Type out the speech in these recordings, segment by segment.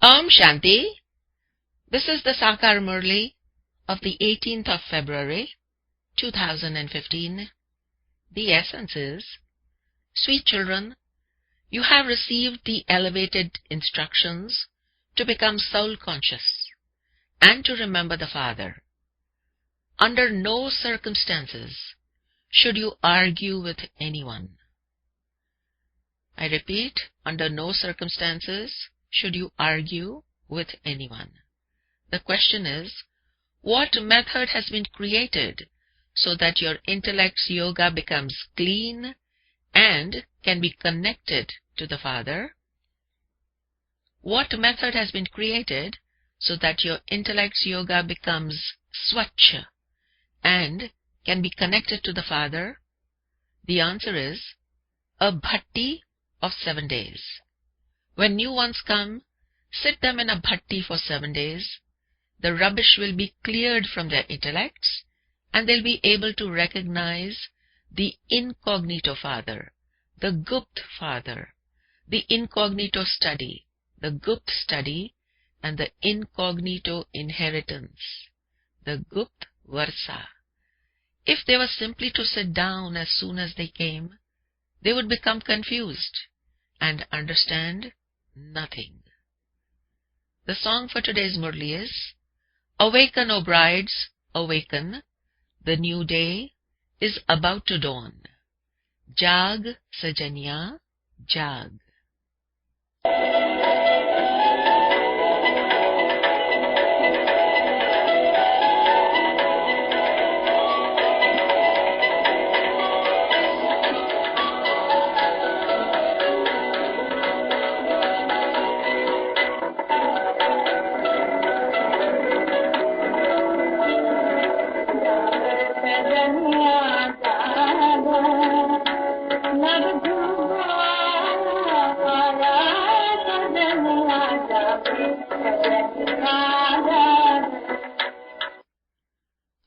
Om Shanti. This is the Sakar Murli of the 18th of February, 2015. The essence is, sweet children, you have received the elevated instructions to become soul conscious and to remember the Father. Under no circumstances should you argue with anyone. I repeat, under no circumstances should you argue with anyone. The question is, what method has been created so that your intellect's yoga becomes clean and can be connected to the Father? What method has been created so that your intellect's yoga becomes swachh and can be connected to the Father? The answer is a bhatti of 7 days. When new ones come, sit them in a bhatti for 7 days. The rubbish will be cleared from their intellects and they'll be able to recognize the incognito Father, the Gupt Father, the incognito study, the Gupt study, and the incognito inheritance, the Gupt Varsa. If they were simply to sit down as soon as they came, they would become confused and understand nothing. The song for today's Murli is, Awaken, O brides, awaken, the new day is about to dawn. Jag, Sajanya, jag.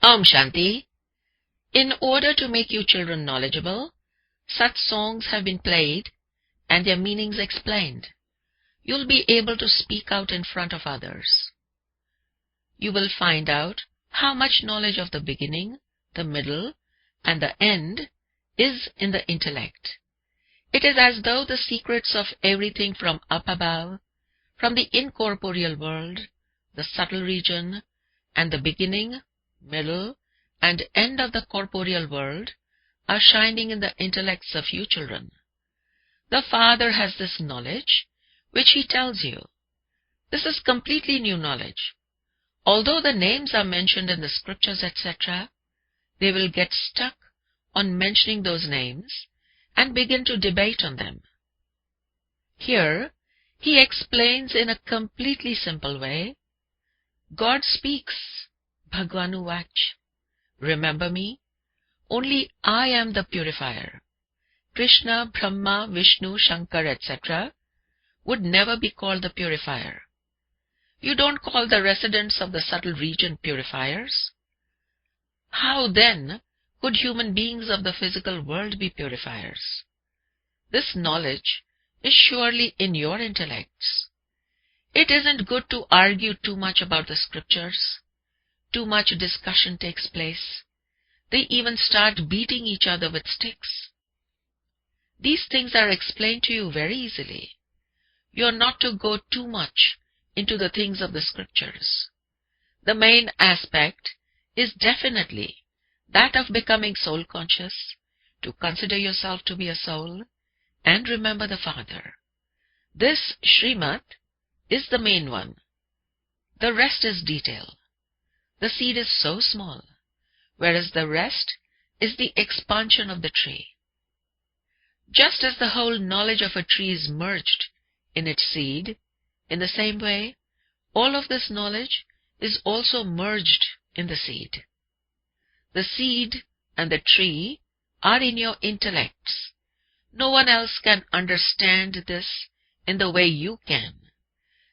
Om Shanti. In order to make you children knowledgeable, such songs have been played and their meanings explained. You'll be able to speak out in front of others. You will find out how much knowledge of the beginning, the middle, and the end is in the intellect. It is as though the secrets of everything from up above, from the incorporeal world, the subtle region, and the beginning, middle, and end of the corporeal world are shining in the intellects of you children. The Father has this knowledge, which He tells you. This is completely new knowledge. Although the names are mentioned in the scriptures, etc., they will get stuck on mentioning those names and begin to debate on them. Here, He explains in a completely simple way. God speaks, Bhagwanu Vach. Remember me? Only I am the purifier. Krishna, Brahma, Vishnu, Shankar, etc. would never be called the purifier. You don't call the residents of the subtle region purifiers. How then could human beings of the physical world be purifiers? This knowledge is surely in your intellects. It isn't good to argue too much about the scriptures. Too much discussion takes place. They even start beating each other with sticks. These things are explained to you very easily. You are not to go too much into the things of the scriptures. The main aspect is definitely that of becoming soul conscious, to consider yourself to be a soul, and remember the Father. This Srimad is the main one. The rest is detail. The seed is so small, whereas the rest is the expansion of the tree. Just as the whole knowledge of a tree is merged in its seed, in the same way, all of this knowledge is also merged in the seed. The seed and the tree are in your intellects. No one else can understand this in the way you can.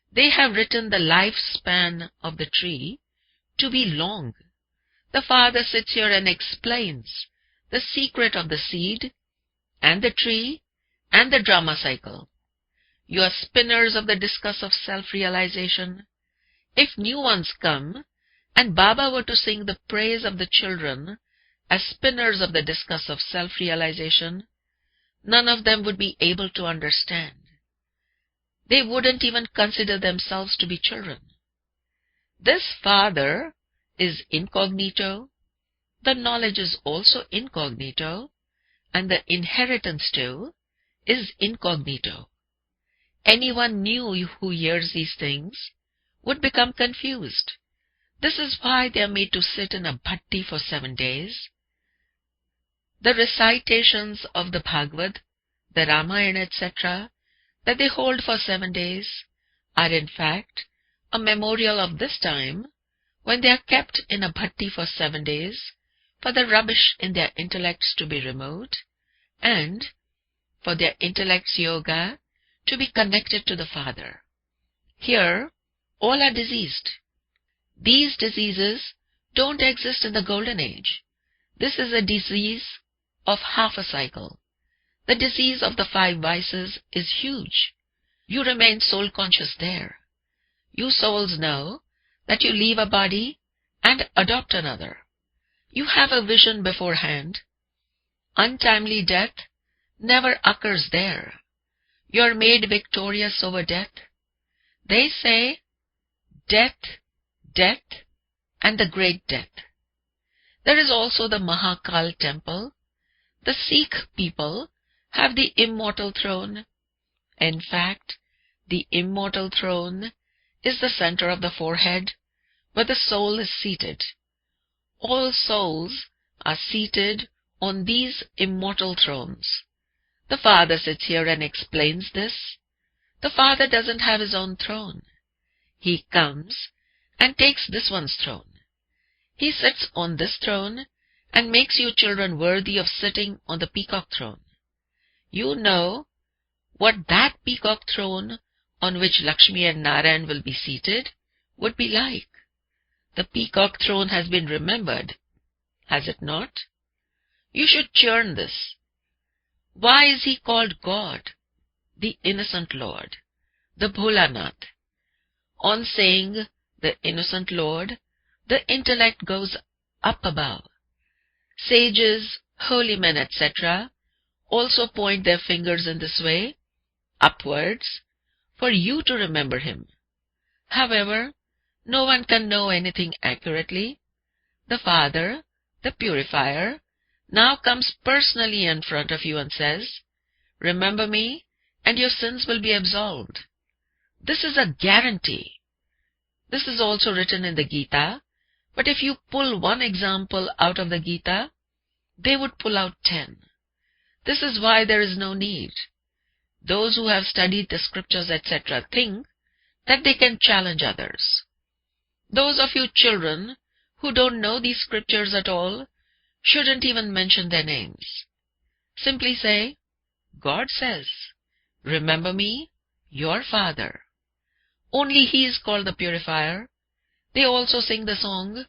They have written the lifespan of the tree to be long. The Father sits here and explains the secret of the seed and the tree and the drama cycle. You are spinners of the discus of self-realization. If new ones come, and Baba were to sing the praise of the children as spinners of the discus of self-realization, none of them would be able to understand. They wouldn't even consider themselves to be children. This Father is incognito, the knowledge is also incognito, and the inheritance too is incognito. Anyone new who hears these things would become confused. This is why they are made to sit in a bhatti for 7 days. The recitations of the Bhagavad, the Ramayana, etc., that they hold for 7 days are in fact a memorial of this time when they are kept in a bhatti for 7 days for the rubbish in their intellects to be removed and for their intellect's yoga to be connected to the Father. Here, all are diseased. These diseases don't exist in the Golden Age. This is a disease of half a cycle. The disease of the 5 vices is huge. You remain soul-conscious there. You souls know that you leave a body and adopt another. You have a vision beforehand. Untimely death never occurs there. You are made victorious over death. They say, death, death, and the great death. There is also the Mahakal temple. The Sikh people have the immortal throne. In fact, the immortal throne is the center of the forehead where the soul is seated. All souls are seated on these immortal thrones. The Father sits here and explains this. The Father doesn't have his own throne. He comes and takes this one's throne. He sits on this throne and makes you children worthy of sitting on the peacock throne. You know what that peacock throne on which Lakshmi and Narayan will be seated would be like. The peacock throne has been remembered, has it not? You should churn this. Why is he called God, the innocent Lord, the Bholanath? On saying the innocent Lord, the intellect goes up above. Sages, holy men, etc., also point their fingers in this way, upwards, for you to remember him. However, no one can know anything accurately. The Father, the Purifier, now comes personally in front of you and says, remember me, and your sins will be absolved. This is a guarantee. This is also written in the Gita, but if you pull one example out of the Gita, they would pull out 10. This is why there is no need. Those who have studied the scriptures, etc., think that they can challenge others. Those of you children who don't know these scriptures at all shouldn't even mention their names. Simply say, God says, remember me, your Father. Only he is called the Purifier. They also sing the song,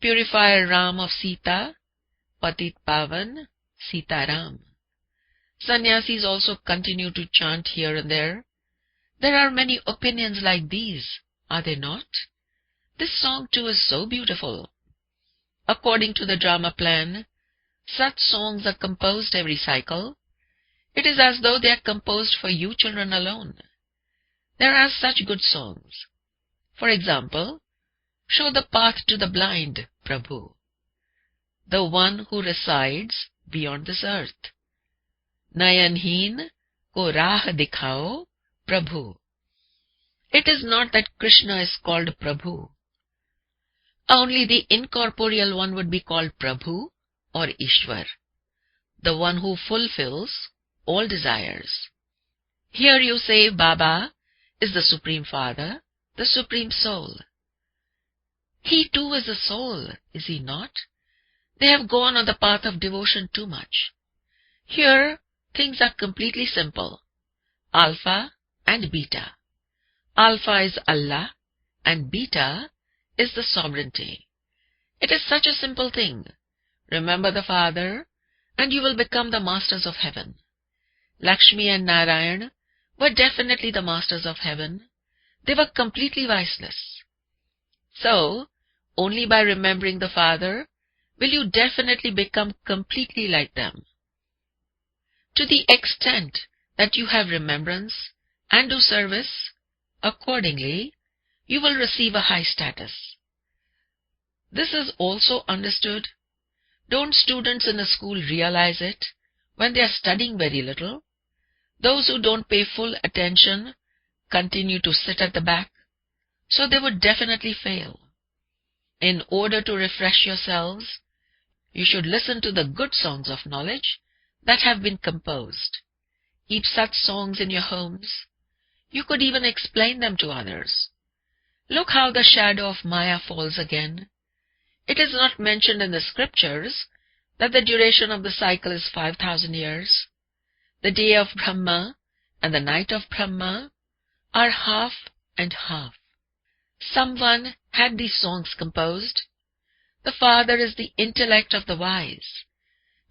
Purifier Ram of Sita, Patit Pavan, Sita Ram. Sannyasis also continue to chant here and there. There are many opinions like these, are there not? This song too is so beautiful. According to the drama plan, such songs are composed every cycle. It is as though they are composed for you children alone. There are such good songs. For example, show the path to the blind, Prabhu, the one who resides beyond this earth. Nayanheen ko raah dikhao, Prabhu. It is not that Krishna is called Prabhu. Only the incorporeal one would be called Prabhu or Ishwar, the one who fulfills all desires. Here you say Baba is the Supreme Father, the Supreme Soul. He too is a soul, is he not? They have gone on the path of devotion too much. Here things are completely simple. Alpha and Beta. Alpha is Allah and Beta is the sovereignty. It is such a simple thing. Remember the Father and you will become the masters of heaven. Lakshmi and Narayan were definitely the masters of heaven. They were completely viceless. So, only by remembering the Father will you definitely become completely like them. To the extent that you have remembrance and do service, accordingly, you will receive a high status. This is also understood. Don't students in a school realize it when they are studying very little? Those who don't pay full attention continue to sit at the back, so they would definitely fail. In order to refresh yourselves, you should listen to the good songs of knowledge that have been composed. Keep such songs in your homes. You could even explain them to others. Look how the shadow of Maya falls again. It is not mentioned in the scriptures that the duration of the cycle is 5,000 years. The day of Brahma and the night of Brahma are half and half. Someone had these songs composed. The Father is the intellect of the wise,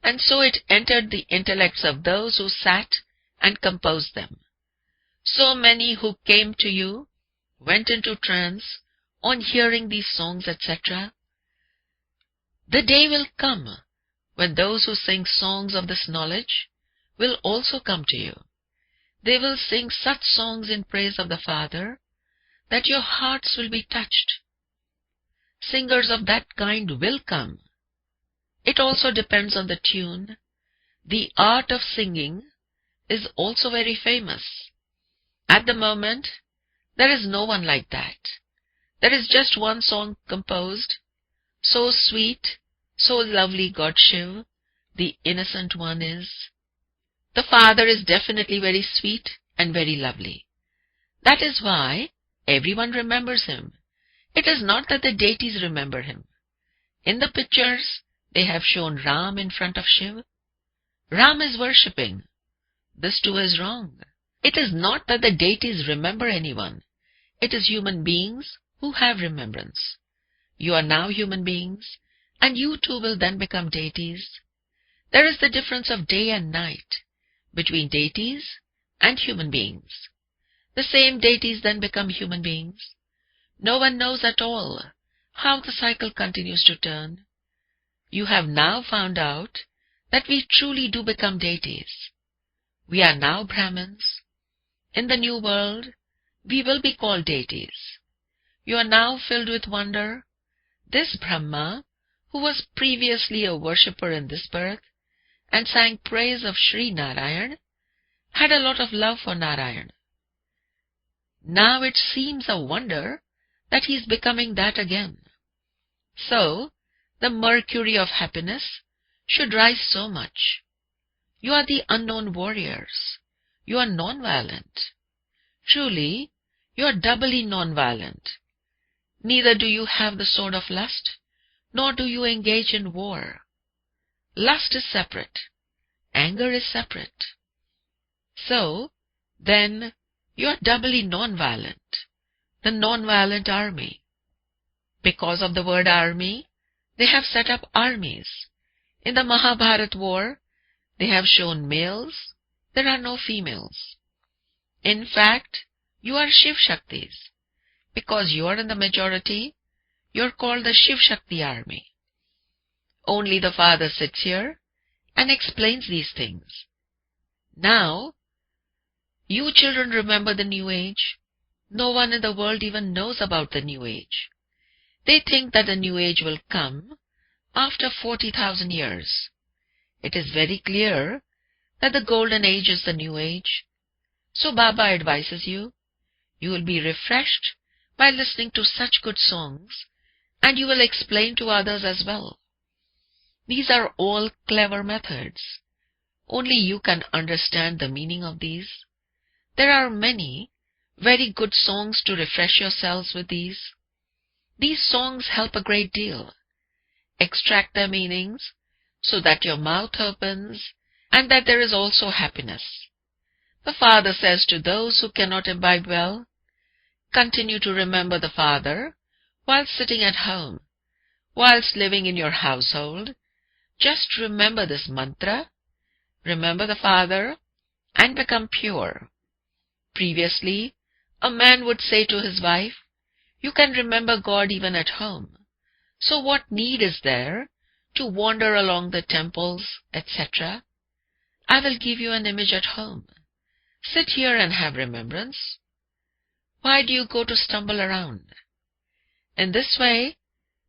and so it entered the intellects of those who sat and composed them. So many who came to you went into trance on hearing these songs, etc. The day will come when those who sing songs of this knowledge will also come to you. They will sing such songs in praise of the Father that your hearts will be touched. Singers of that kind will come. It also depends on the tune. The art of singing is also very famous. At the moment, there is no one like that. There is just one song composed, so sweet, so lovely God Shiv, the innocent one is. The Father is definitely very sweet and very lovely. That is why everyone remembers him. It is not that the deities remember him. In the pictures, they have shown Ram in front of Shiv. Ram is worshipping. This too is wrong. It is not that the deities remember anyone. It is human beings who have remembrance. You are now human beings, and you too will then become deities. There is the difference of day and night between deities and human beings. The same deities then become human beings. No one knows at all how the cycle continues to turn. You have now found out that we truly do become deities. We are now Brahmins. In the new world, we will be called deities. You are now filled with wonder. This Brahma, who was previously a worshipper in this birth and sang praise of Sri Narayan, had a lot of love for Narayan. Now it seems a wonder that he is becoming that again. So, the mercury of happiness should rise so much. You are the unknown warriors. You are non-violent. Truly, you are doubly non-violent. Neither do you have the sword of lust, nor do you engage in war. Lust is separate. Anger is separate. So, then, you are doubly non-violent, the non-violent army. Because of the word army, they have set up armies. In the Mahabharata war, they have shown males, there are no females. In fact, you are Shiv Shaktis. Because you are in the majority, you are called the Shiv Shakti army. Only the Father sits here and explains these things. Now, you children remember the New Age. No one in the world even knows about the New Age. They think that the New Age will come after 40,000 years. It is very clear that the Golden Age is the New Age. So Baba advises you, you will be refreshed by listening to such good songs, and you will explain to others as well. These are all clever methods. Only you can understand the meaning of these. There are many very good songs to refresh yourselves with these. These songs help a great deal. Extract their meanings so that your mouth opens and that there is also happiness. The Father says to those who cannot imbibe well, continue to remember the Father whilst sitting at home, whilst living in your household. Just remember this mantra, remember the Father, and become pure. Previously, a man would say to his wife, "You can remember God even at home. So what need is there to wander along the temples, etc.? I will give you an image at home. Sit here and have remembrance. Why do you go to stumble around?" In this way,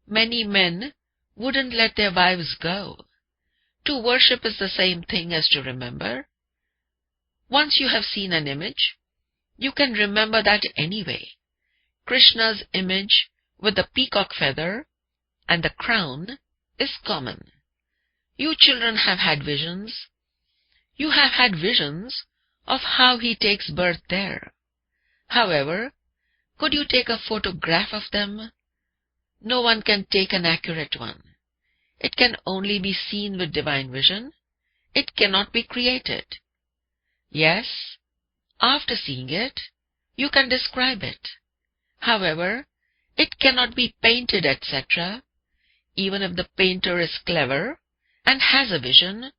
many men wouldn't let their wives go. To worship is the same thing as to remember. Once you have seen an image, you can remember that anyway. Krishna's image with the peacock feather and the crown is common. You children have had visions. You have had visions of how he takes birth there. However, could you take a photograph of them? No one can take an accurate one. It can only be seen with divine vision. It cannot be created. Yes, after seeing it, you can describe it. However, it cannot be painted, etc. Even if the painter is clever and has a vision,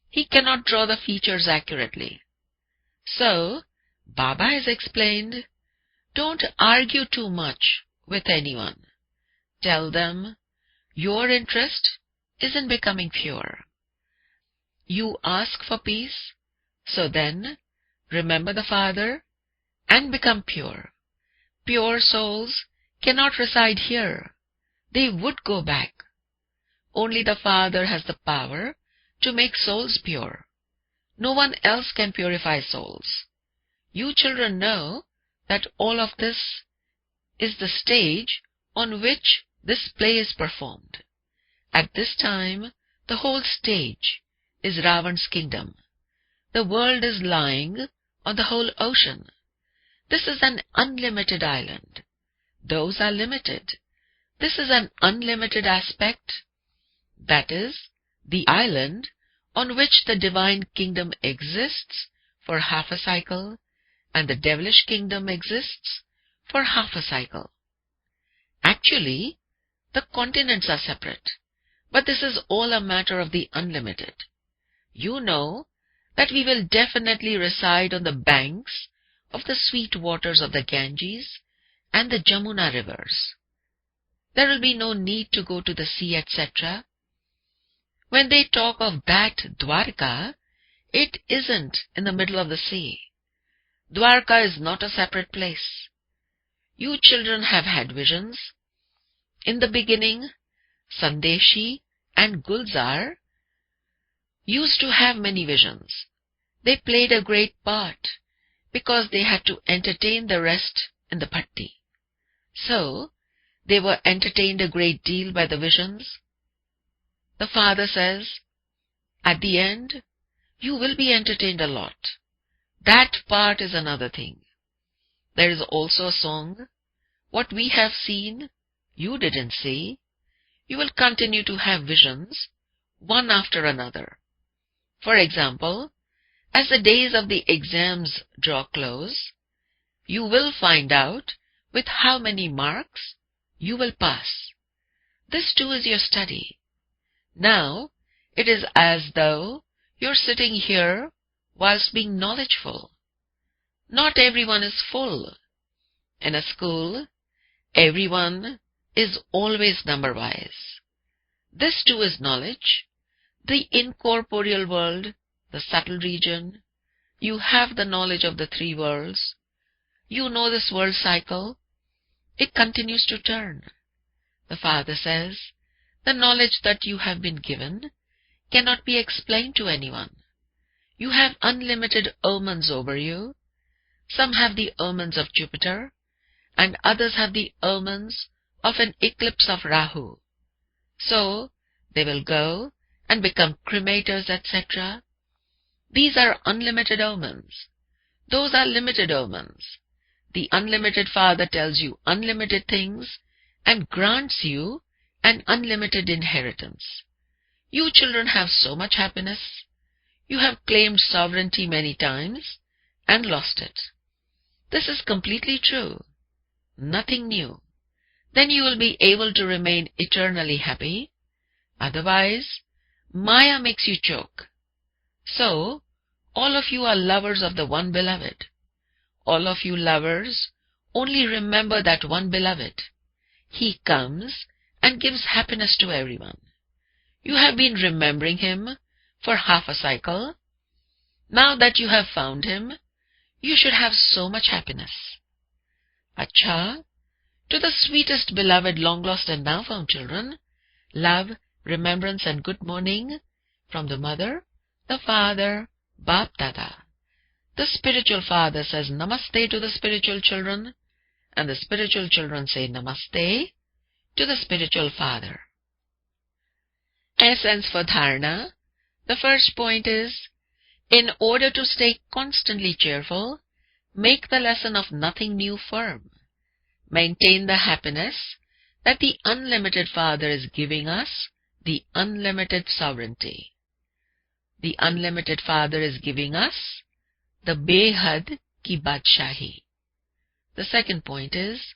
he cannot draw the features accurately. So, Baba has explained, don't argue too much with anyone. Tell them your interest is in becoming pure. You ask for peace, so then remember the Father and become pure. Pure souls cannot reside here. They would go back. Only the Father has the power to make souls pure. No one else can purify souls. You children know that all of this is the stage on which this play is performed. At this time, the whole stage is Ravan's kingdom. The world is lying on the whole ocean. This is an unlimited island. Those are limited. This is an unlimited aspect. That is, the island on which the divine kingdom exists for half a cycle, and the devilish kingdom exists for half a cycle. Actually, the continents are separate, but this is all a matter of the unlimited. You know that we will definitely reside on the banks of the sweet waters of the Ganges and the Jamuna rivers. There will be no need to go to the sea, etc. When they talk of that Dwarka, it isn't in the middle of the sea. Dwarka is not a separate place. You children have had visions. In the beginning, Sandeshi and Gulzar used to have many visions. They played a great part because they had to entertain the rest in the bhatti. So, they were entertained a great deal by the visions. The Father says, at the end, you will be entertained a lot. That part is another thing. There is also a song, what we have seen, you didn't see. You will continue to have visions, one after another. For example, as the days of the exams draw close, you will find out with how many marks you will pass. This too is your study. Now, it is as though you're sitting here whilst being knowledgeful. Not everyone is full. In a school, everyone is always number-wise. This too is knowledge. The incorporeal world, the subtle region. You have the knowledge of the three worlds. You know this world cycle. It continues to turn. The Father says, the knowledge that you have been given cannot be explained to anyone. You have unlimited omens over you. Some have the omens of Jupiter, and others have the omens of an eclipse of Rahu. So, they will go and become cremators, etc. These are unlimited omens. Those are limited omens. The unlimited Father tells you unlimited things and grants you an unlimited inheritance. You children have so much happiness. You have claimed sovereignty many times and lost it. This is completely true. Nothing new. Then you will be able to remain eternally happy. Otherwise, Maya makes you choke. So, all of you are lovers of the one beloved. All of you lovers, only remember that one beloved. He comes and gives happiness to everyone. You have been remembering him for half a cycle. Now that you have found him, you should have so much happiness. Acha, to the sweetest beloved long lost and now found children, love, remembrance and good morning from the mother, the father, Bap Dada. The spiritual father says namaste to the spiritual children, and the spiritual children say namaste to the spiritual father. Essence for dharana. The first point is, in order to stay constantly cheerful, make the lesson of nothing new firm. Maintain the happiness that the unlimited Father is giving us, the unlimited sovereignty. The unlimited Father is giving us the Behad ki Badshahi. The second point is,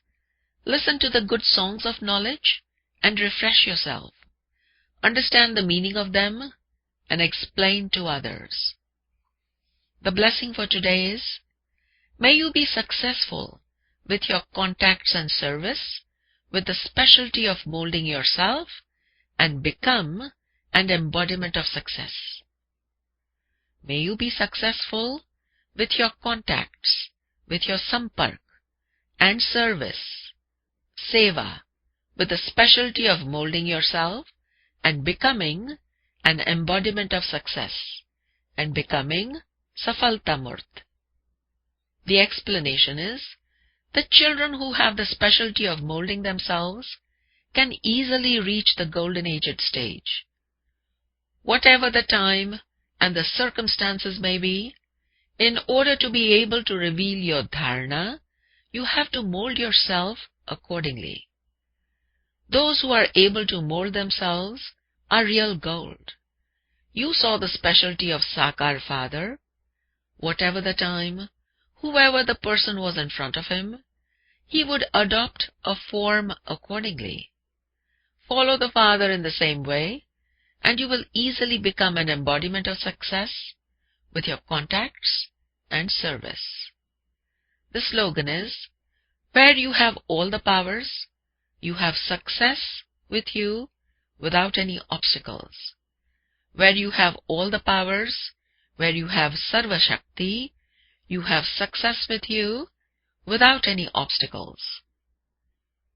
listen to the good songs of knowledge and refresh yourself. Understand the meaning of them and explain to others. The blessing for today is, may you be successful with your contacts and service, with the specialty of molding yourself and become an embodiment of success. May you be successful with your contacts, with your sampark and service, seva, with the specialty of molding yourself and becoming an embodiment of success, and becoming Safalta Murt. The explanation is, the children who have the specialty of molding themselves can easily reach the golden aged stage. Whatever the time and the circumstances may be, in order to be able to reveal your dharana, you have to mold yourself accordingly. Those who are able to mold themselves are real gold. You saw the specialty of Sakar Father. Whatever the time, whoever the person was in front of him, he would adopt a form accordingly. Follow the Father in the same way, and you will easily become an embodiment of success with your contacts and service. The slogan is, where you have all the powers, you have success with you without any obstacles. Where you have all the powers, where you have Sarva Shakti, you have success with you without any obstacles.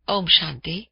Om Shanti.